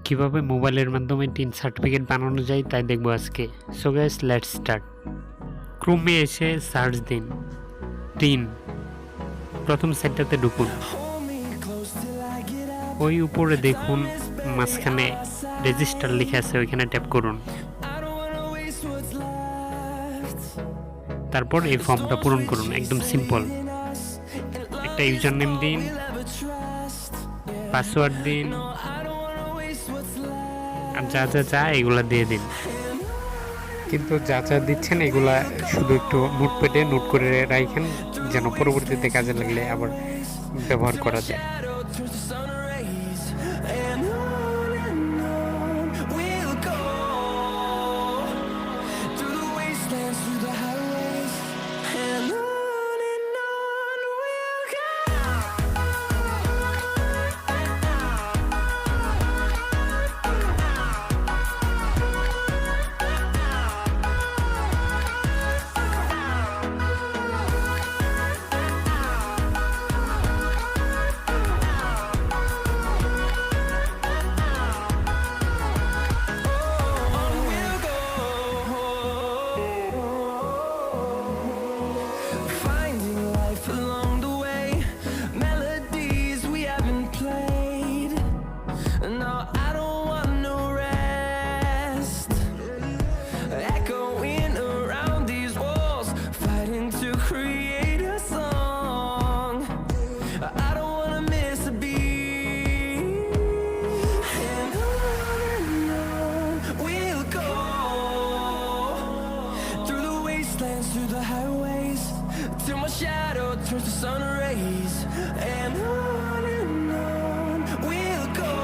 কিভাবে মোবাইলের মাধ্যমে টিন সার্টিফিকেট বানানো যায় তাই দেখব আজকে। So guys let's start. ক্রোমে এসে সার্চ দিন টিন, প্রথম সাইটটাতে ঢুকুন। ওই উপরে দেখুন মাঝখানে রেজিস্টার লেখা আছে, ওইখানে ট্যাপ করুন। তারপর এই ফর্মটা পূরণ করুন, একদম সিম্পল। একটা ইউজার নেম দিন, পাসওয়ার্ড দিন, আর যা যা যা এগুলা দিয়ে দিন। কিন্তু যা যা দিচ্ছেন এগুলা শুধু একটু নোটপ্যাডে নোট করে রাখেন, যেন পরবর্তীতে কাজে লাগলে আবার ব্যবহার করা যায়। Through the highways till my shadow turns to sun rays, and on we'll go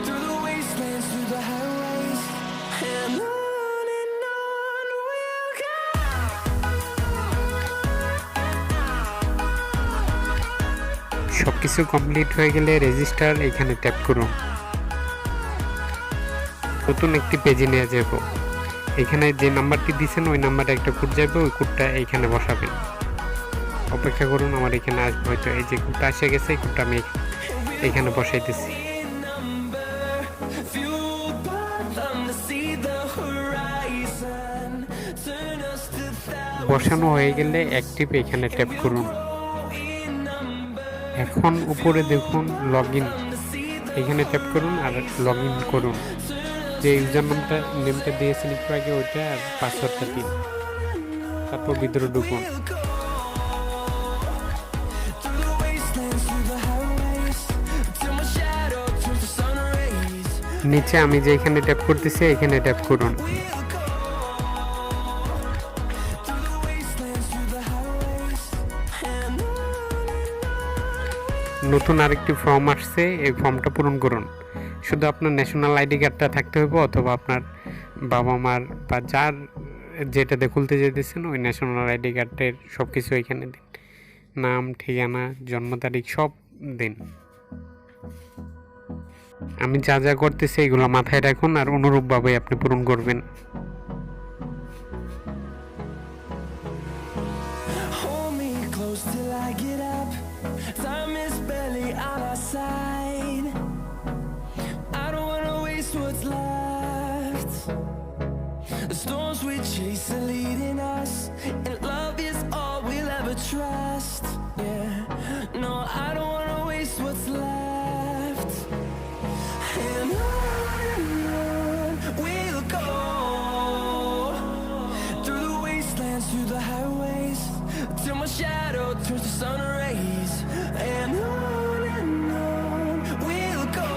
through the wastelands, through the highways, and on we'll go. সবকিছু কমপ্লিট হয়ে গেলে রেজিস্টার এখানে ট্যাপ করুন। নতুন একটি পেজে নিয়ে যাব। এখানে যে নাম্বারটি দিয়েছেন ওই নাম্বারে একটা কোড যাবে, ওই কোডটা এখানে বসাবেন। অপেক্ষা করুন, আমার এখানে আসবে হয়তো। এই যে কোডটা এসে গেছে, এই কোডটা আমি এখানে বসাইতেছি। বসানো হয়ে গেলে অ্যাক্টিভ এখানে ট্যাপ করুন। এখন উপরে দেখুন লগইন, এখানে ট্যাপ করুন আর লগইন করুন। যে ইউজার নেমটা দিয়েছেন একটু আগে ওইটা, আর পাসওয়ার্ডটা দিন। তারপর ভিতরে ঢুকুন। নিচে আমি যে এখানে ট্যাপ করতেছি এখানে ট্যাপ করুন। নতুন আরেকটি ফর্ম আসছে, এই ফর্মটা পূরণ করুন। শুধু আপনার ন্যাশনাল আইডি কার্ডটা থাকতে হবে, অথবা আপনার বাবা মার বা যার যেটাতে খুলতে যেতেছেন ওই ন্যাশনাল আইডি কার্ডের সব কিছু এখানে দিন। নাম, ঠিকানা, জন্ম তারিখ সব দিন। আমি যা যা করতেছি এগুলো মাথায় রাখুন আর অনুরূপভাবে আপনি পূরণ করবেন। Time is barely on our side. I don't wanna waste what's left. The storms we chase are leading us, and love is all we'll ever trust. Yeah, no, I don't wanna waste what's left. And on we'll go through the wastelands, through the highways, till my shadow turns to sun rays. And on we'll go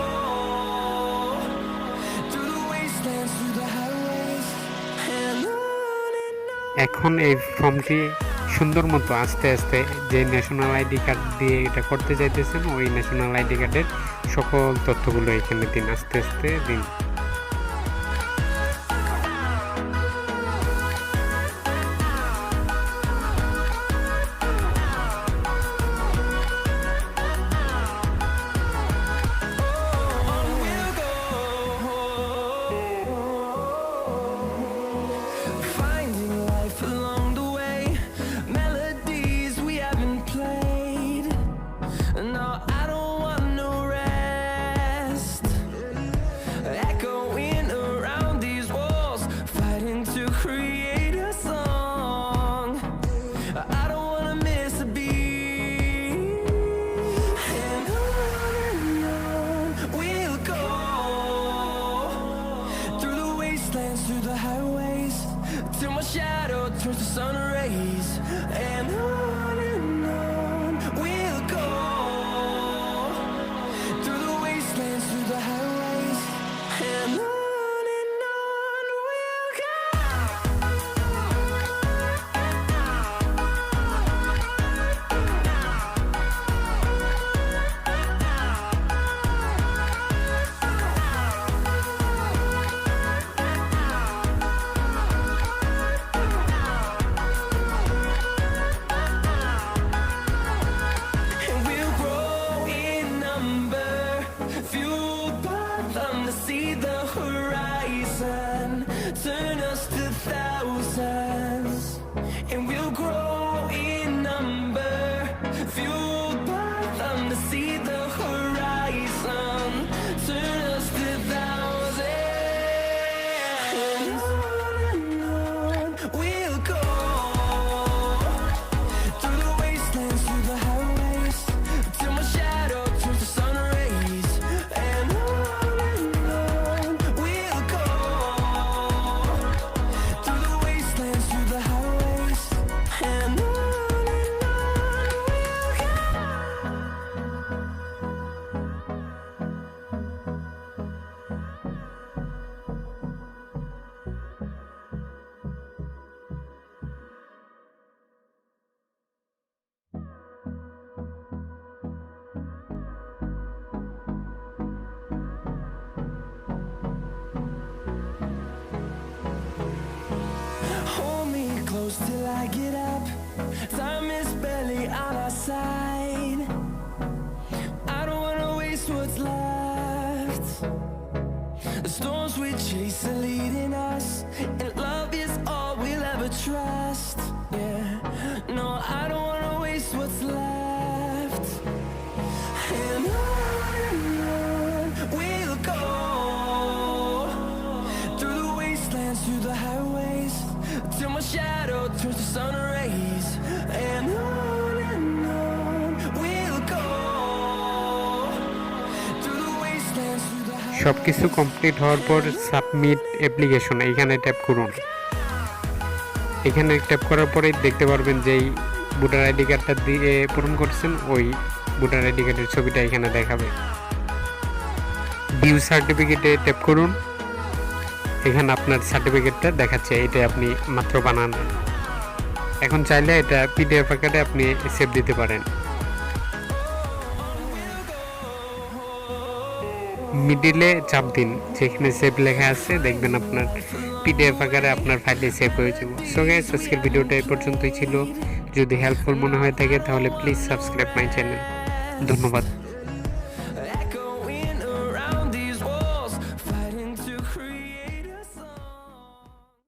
through the wastelands, through the highways, and on. এখন এই ফর্মটি সুন্দর মতো আস্তে আস্তে যে national ID card দিয়ে এটা করতে চাইতেছেন ওই ন্যাশনাল আইডি কার্ডের সকল তথ্যগুলো এখানে দিন, আস্তে আস্তে দিন। No, I don't want no rest. turns to sun rays, and on we'll go, through the wastelands, through the highways, and on we'll go. And we'll grow in number, fueled by them to see the horizon, turn us to thousands. And we'll grow in number, fueled by them to see the horizon, turn us to thousands. And on we'll go, through the wastelands, through the highways, till my shadow turns to sun rays, and on we'll go, through the wastelands, through the highways, and on we'll go. Hold me close till I get up. Time is barely on our side. I don't wanna waste what's left. The storms we chase are leading us, and love is all we'll ever trust. Yeah, no, I don't wanna waste what's left. And on we'll go, through the wastelands, through the highways, till my shadow turns to sun rays, and on we'll go, through the wastelands, through the highways. সব কিছু complete হওয়ার পর submit application এখানে tap করুন। এখানে tap করার পরেই দেখতে পারবেন যেই ভোটার আইডি কার্ডটা দিয়ে পূরণ করছেন ওই ভোটার আইডি কার্ডের ছবিটা এখানে দেখাবে। ভিউ সার্টিফিকেটে ট্যাপ করুন। এখানে আপনার সার্টিফিকেটটা দেখাচ্ছে, এটা আপনি মাত্র বানান। এখন চাইলে এটা পিডিএফ আকারে আপনি সেভ দিতে পারেন। মিডিলে চাপ দিন, যেখানে সেভ লেখা আছে দেখবেন আপনার পিডিএফ আকারে আপনার ফাইলে সেভ হয়ে যাবে। সো গাইস, আজকের ভিডিওটা এই পর্যন্তই ছিল। যদি হেল্পফুল মনে হয়ে থাকে তাহলে প্লিজ সাবস্ক্রাইব মাই চ্যানেল। ধন্যবাদ।